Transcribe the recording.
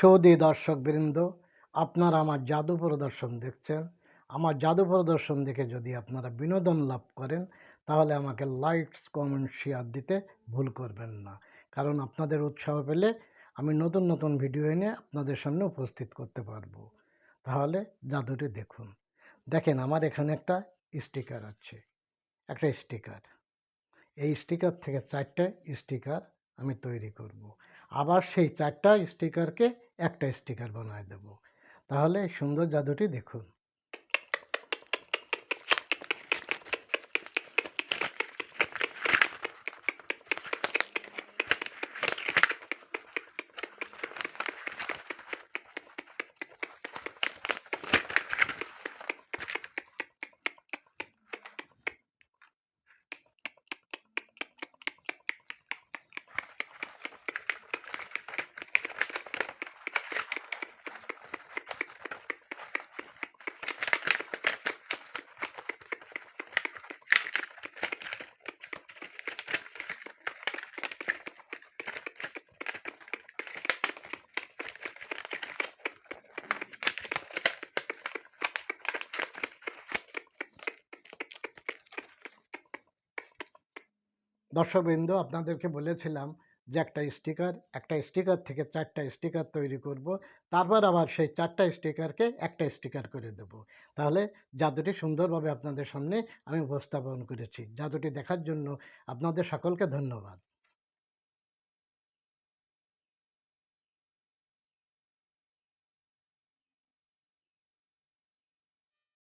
Saudi দর্শকবৃন্দ, আপনারা আমার জাদু প্রদর্শন দেখছেন। আমার জাদু প্রদর্শন দেখে যদি আপনারা বিনোদন লাভ করেন, তাহলে আমাকে লাইকস, কমেন্ট, শেয়ার দিতে ভুল করবেন না। কারণ আপনাদের উৎসাহ পেলে আমি নতুন নতুন ভিডিও এনে আপনাদের সামনে উপস্থিত করতে পারবো। তাহলে জাদুটি দেখুন। দেখেন, আমার এখানে একটা স্টিকার আছে, একটা স্টিকার। এই স্টিকার থেকে 4টা স্টিকার আমি তৈরি করব। আবার সেই 4টা স্টিকারকে একটা স্টিকার বানায় দেব। তাহলে এই সুন্দর জাদুটি দেখুন। দর্শকবৃন্দ, আপনাদেরকে বলেছিলাম যে একটা স্টিকার থেকে 4টা স্টিকার তৈরি করব। তারপর আবার সেই 4টা স্টিকারকে একটা স্টিকার করে দেব। তাহলে জাদুটি সুন্দরভাবে আপনাদের সামনে আমি উপস্থাপন করেছি। জাদুটি দেখার জন্য আপনাদের সকলকে ধন্যবাদ।